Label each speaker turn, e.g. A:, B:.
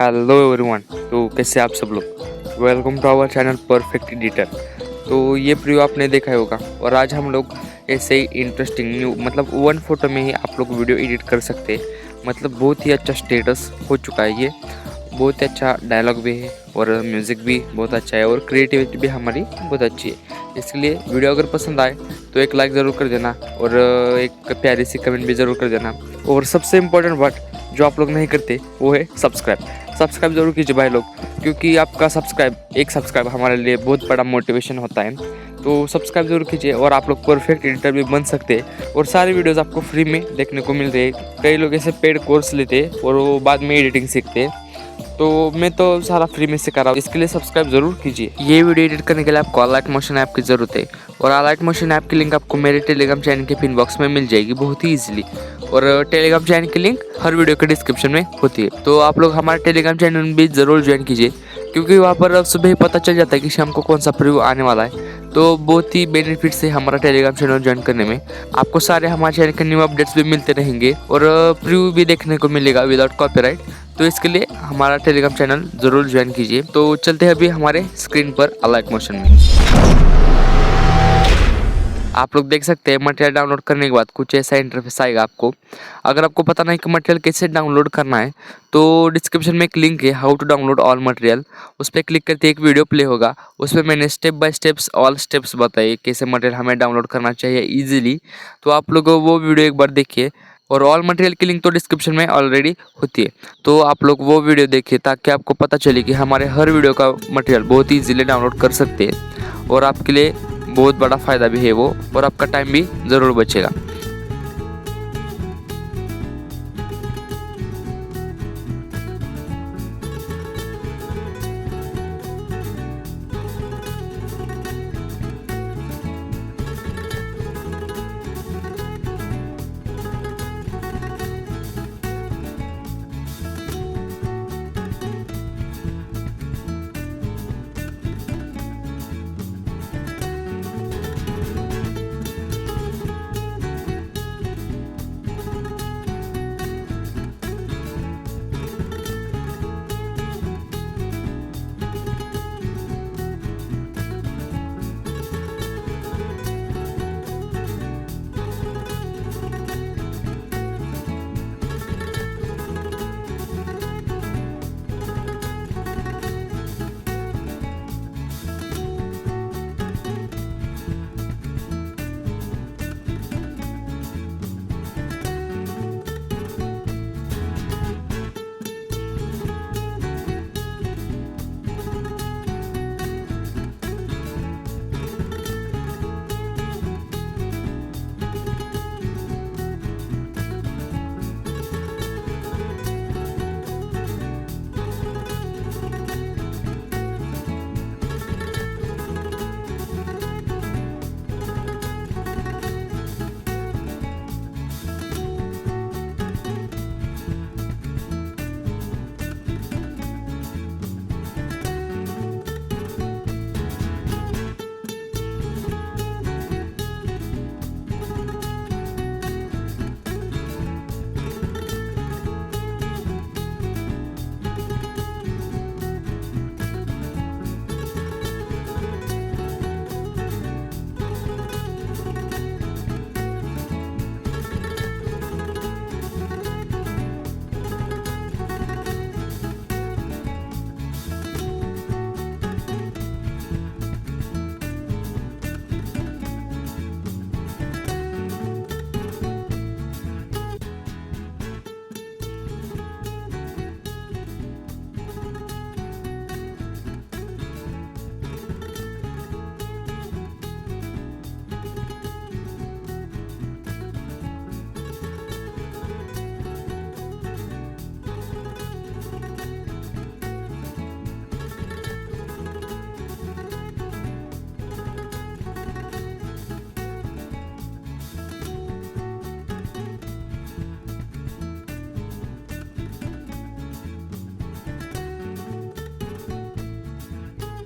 A: Hello everyone. तो कैसे आप सब लोग, welcome to our channel perfect editor. तो ये प्रीव्यू आपने देखा ही होगा और आज हम लोग ऐसे ही इंटरेस्टिंग न्यू मतलब वन फोटो में ही आप लोग वीडियो एडिट कर सकते हैं। मतलब बहुत ही अच्छा स्टेटस हो चुका है, ये बहुत ही अच्छा डायलॉग भी है और म्यूज़िक भी बहुत अच्छा है और क्रिएटिविटी भी हमारी बहुत अच्छी है। इसलिए वीडियो अगर पसंद आए तो एक लाइक ज़रूर कर देना और एक प्यारी सी कमेंट भी ज़रूर कर देना। और सबसे इम्पोर्टेंट बात जो आप लोग नहीं करते वो है सब्सक्राइब ज़रूर कीजिए भाई लोग, क्योंकि आपका एक सब्सक्राइब हमारे लिए बहुत बड़ा मोटिवेशन होता है। तो सब्सक्राइब जरूर कीजिए और आप लोग परफेक्ट एडिटर भी बन सकते हैं और सारे वीडियोस आपको फ्री में देखने को मिल रहे हैं। कई लोग ऐसे पेड कोर्स लेते हैं और वो बाद में एडिटिंग सीखते हैं, तो मैं तो सारा फ्री में सिखा रहा हूँ, इसके लिए सब्सक्राइब जरूर कीजिए। ये वीडियो एडिट करने के लिए आपको अलाइट मोशन ऐप की ज़रूरत है और अलाइट मोशन ऐप की लिंक आपको मेरे टेलीग्राम चैनल के पिन बॉक्स में मिल जाएगी बहुत ही ईजिली। और टेलीग्राम चैनल की लिंक हर वीडियो के डिस्क्रिप्शन में होती है, तो आप लोग हमारे टेलीग्राम चैनल में भी ज़रूर ज्वाइन कीजिए, क्योंकि वहाँ पर सुबह ही पता चल जाता है कि शाम को कौन सा प्रीव्यू आने वाला है। तो बहुत ही बेनिफिट्स है हमारा टेलीग्राम चैनल ज्वाइन करने में। आपको सारे हमारे चैनल के न्यू अपडेट्स भी मिलते रहेंगे और प्रीव्यू भी देखने को मिलेगा विदाउट कॉपीराइट। तो इसके लिए हमारा टेलीग्राम चैनल ज़रूर ज्वाइन कीजिए। तो चलते हैं अभी हमारे स्क्रीन पर अलाइट मोशन में। आप लोग देख सकते हैं मटेरियल डाउनलोड करने के बाद कुछ ऐसा इंटरफेस आएगा आपको। अगर आपको पता नहीं कि मटेरियल कैसे डाउनलोड करना है तो डिस्क्रिप्शन में एक लिंक है, how to download all material. उस पर क्लिक करके एक वीडियो प्ले होगा, उसमें मैंने step by steps all steps बताए कैसे मटेरियल हमें डाउनलोड करना चाहिए ईजिली। तो आप लोग वो वीडियो एक बार देखिए और ऑल मटेरियल की लिंक तो डिस्क्रिप्शन में ऑलरेडी होती है, तो आप लोग वो वीडियो देखिए ताकि आपको पता चले कि हमारे हर वीडियो का मटेरियल बहुत ही ईजिली डाउनलोड कर सकते हैं और आपके लिए बहुत बड़ा फ़ायदा भी है वो, और आपका टाइम भी ज़रूर बचेगा।